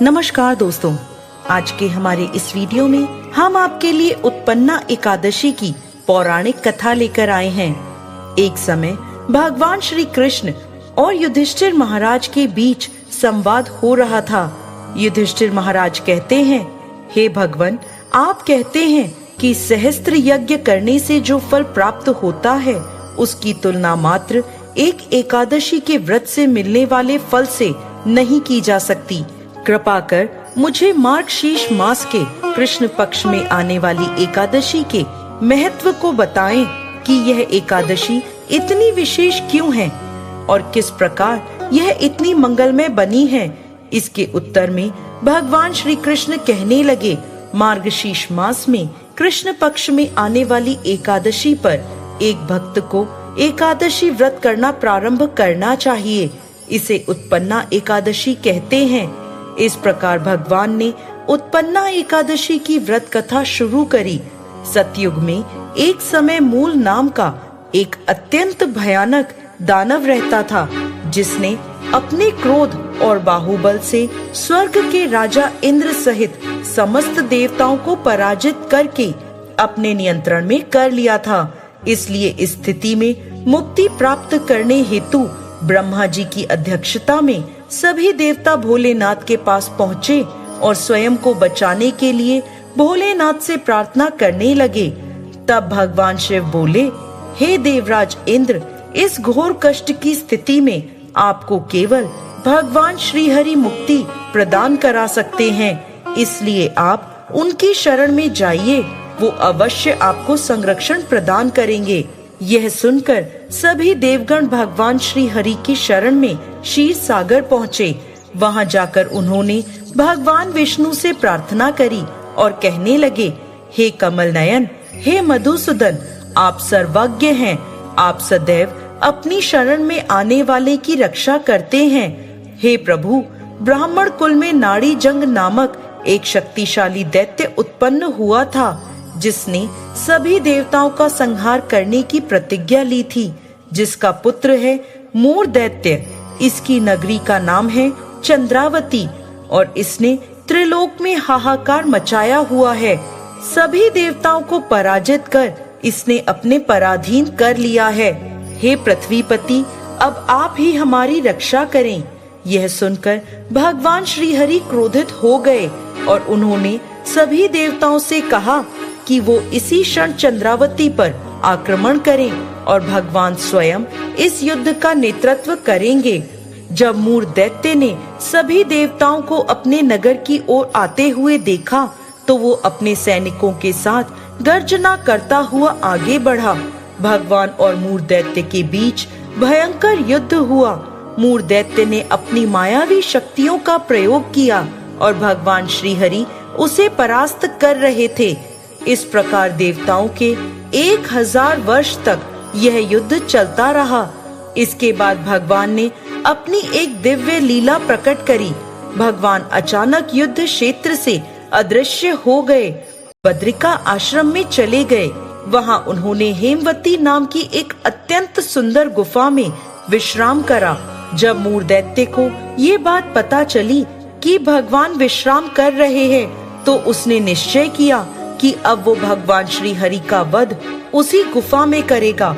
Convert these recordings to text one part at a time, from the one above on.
नमस्कार दोस्तों, आज के हमारे इस वीडियो में हम आपके लिए उत्पन्ना एकादशी की पौराणिक कथा लेकर आए हैं। एक समय भगवान श्री कृष्ण और युधिष्ठिर महाराज के बीच संवाद हो रहा था। युधिष्ठिर महाराज कहते हैं, हे भगवान, आप कहते हैं कि सहस्त्र यज्ञ करने से जो फल प्राप्त होता है उसकी तुलना मात्र एक एकादशी के व्रत से मिलने वाले फल से नहीं की जा सकती। कृपा कर मुझे मार्गशीर्ष मास के कृष्ण पक्ष में आने वाली एकादशी के महत्व को बताएं कि यह एकादशी इतनी विशेष क्यों है और किस प्रकार यह इतनी मंगलमय बनी है। इसके उत्तर में भगवान श्री कृष्ण कहने लगे, मार्गशीर्ष मास में कृष्ण पक्ष में आने वाली एकादशी पर एक भक्त को एकादशी व्रत करना प्रारंभ करना चाहिए। इसे उत्पन्ना एकादशी कहते हैं। इस प्रकार भगवान ने उत्पन्ना एकादशी की व्रत कथा शुरू करी। सतयुग में एक समय मूल नाम का एक अत्यंत भयानक दानव रहता था, जिसने अपने क्रोध और बाहुबल से स्वर्ग के राजा इंद्र सहित समस्त देवताओं को पराजित करके अपने नियंत्रण में कर लिया था। इसलिए इस स्थिति में मुक्ति प्राप्त करने हेतु ब्रह्मा जी की अध्यक्षता में सभी देवता भोलेनाथ के पास पहुँचे और स्वयं को बचाने के लिए भोलेनाथ से प्रार्थना करने लगे। तब भगवान शिव बोले, हे देवराज इंद्र, इस घोर कष्ट की स्थिति में आपको केवल भगवान श्री हरि मुक्ति प्रदान करा सकते हैं। इसलिए आप उनकी शरण में जाइए, वो अवश्य आपको संरक्षण प्रदान करेंगे। यह सुनकर सभी देवगण भगवान श्री हरि की शरण में क्षीर सागर पहुँचे। वहां जाकर उन्होंने भगवान विष्णु से प्रार्थना करी और कहने लगे, हे कमल नयन, हे मधुसूदन, आप सर्वज्ञ हैं। आप सदैव अपनी शरण में आने वाले की रक्षा करते हैं। हे प्रभु, ब्राह्मण कुल में नाड़ी जंग नामक एक शक्तिशाली दैत्य उत्पन्न हुआ था, जिसने सभी देवताओं का संहार करने की प्रतिज्ञा ली थी, जिसका पुत्र है मूर दैत्य। इसकी नगरी का नाम है चंद्रावती और इसने त्रिलोक में हाहाकार मचाया हुआ है। सभी देवताओं को पराजित कर इसने अपने पराधीन कर लिया है। हे पृथ्वीपति, अब आप ही हमारी रक्षा करें। यह सुनकर भगवान श्री हरि क्रोधित हो गए और उन्होंने सभी देवताओं से कहा कि वो इसी क्षण चंद्रावती पर आक्रमण करें और भगवान स्वयं इस युद्ध का नेतृत्व करेंगे। जब मूर दैत्य ने सभी देवताओं को अपने नगर की ओर आते हुए देखा तो वो अपने सैनिकों के साथ गर्जना करता हुआ आगे बढ़ा। भगवान और मूर दैत्य के बीच भयंकर युद्ध हुआ। मूर दैत्य ने अपनी मायावी शक्तियों का प्रयोग किया और भगवान श्री हरि उसे परास्त कर रहे थे। इस प्रकार देवताओं के 1000 वर्ष तक यह युद्ध चलता रहा। इसके बाद भगवान ने अपनी एक दिव्य लीला प्रकट करी। भगवान अचानक युद्ध क्षेत्र से अदृश्य हो गए, बद्रिका आश्रम में चले गए। वहां उन्होंने हेमवती नाम की एक अत्यंत सुंदर गुफा में विश्राम करा। जब मूर दैत्य को ये बात पता चली कि भगवान विश्राम कर रहे हैं, तो उसने निश्चय किया कि अब वो भगवान श्री हरि का वध उसी गुफा में करेगा।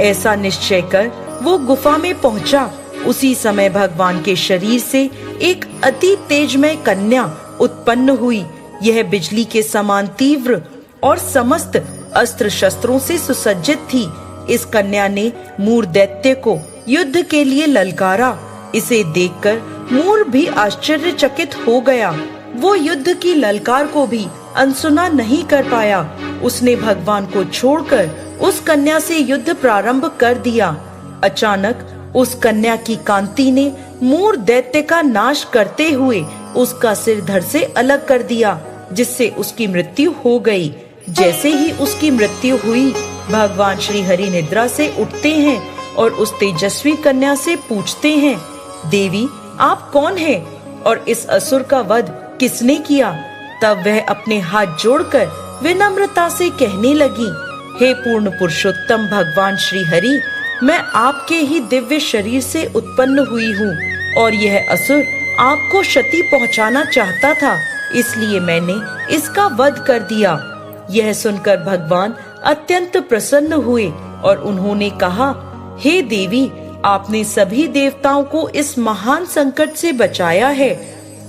ऐसा निश्चय कर वो गुफा में पहुंचा। उसी समय भगवान के शरीर से एक अति तेजमय कन्या उत्पन्न हुई। यह बिजली के समान तीव्र और समस्त अस्त्र शस्त्रों से सुसज्जित थी। इस कन्या ने मूर दैत्य को युद्ध के लिए ललकारा। इसे देखकर मूर भी आश्चर्यचकित हो गया। वो युद्ध की ललकार को भी अनसुना नहीं कर पाया। उसने भगवान को छोड़कर उस कन्या से युद्ध प्रारंभ कर दिया। अचानक उस कन्या की कांति ने मूर दैत्य का नाश करते हुए उसका सिर धड़ से अलग कर दिया, जिससे उसकी मृत्यु हो गई। जैसे ही उसकी मृत्यु हुई, भगवान श्री हरि निद्रा से उठते हैं और उस तेजस्वी कन्या से पूछते हैं, देवी, आप कौन हैं और इस असुर का वध किसने किया? तब वह अपने हाथ जोड़कर विनम्रता से कहने लगी, हे पूर्ण पुरुषोत्तम भगवान श्री हरि, मैं आपके ही दिव्य शरीर से उत्पन्न हुई हूँ और यह असुर आपको क्षति पहुंचाना चाहता था, इसलिए मैंने इसका वध कर दिया। यह सुनकर भगवान अत्यंत प्रसन्न हुए और उन्होंने कहा, हे देवी, आपने सभी देवताओं को इस महान संकट से बचाया है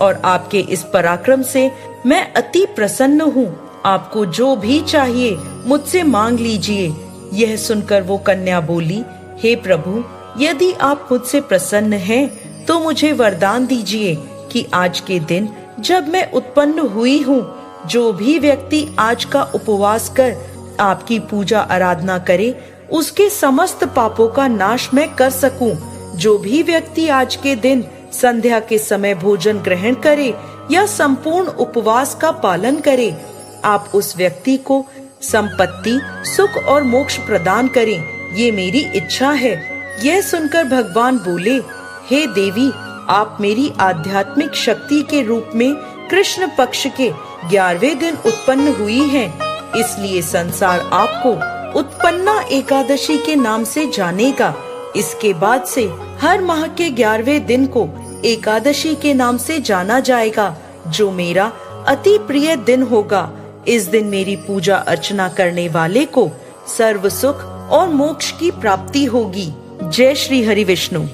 और आपके इस पराक्रम से मैं अति प्रसन्न हूँ। आपको जो भी चाहिए मुझसे मांग लीजिए। यह सुनकर वो कन्या बोली, हे प्रभु, यदि आप मुझसे प्रसन्न हैं तो मुझे वरदान दीजिए कि आज के दिन जब मैं उत्पन्न हुई हूँ, जो भी व्यक्ति आज का उपवास कर आपकी पूजा आराधना करे, उसके समस्त पापों का नाश मैं कर सकूं। जो भी व्यक्ति आज के दिन संध्या के समय भोजन ग्रहण करे या संपूर्ण उपवास का पालन करे, आप उस व्यक्ति को संपत्ति, सुख और मोक्ष प्रदान करें। ये मेरी इच्छा है। यह सुनकर भगवान बोले, हे देवी, आप मेरी आध्यात्मिक शक्ति के रूप में कृष्ण पक्ष के 11वें दिन उत्पन्न हुई हैं। इसलिए संसार आपको उत्पन्ना एकादशी के नाम से जानेगा। इसके बाद से हर माह के 11वें दिन को एकादशी के नाम से जाना जाएगा, जो मेरा अति प्रिय दिन होगा। इस दिन मेरी पूजा अर्चना करने वाले को सर्व सुख और मोक्ष की प्राप्ति होगी। जय श्री हरि विष्णु।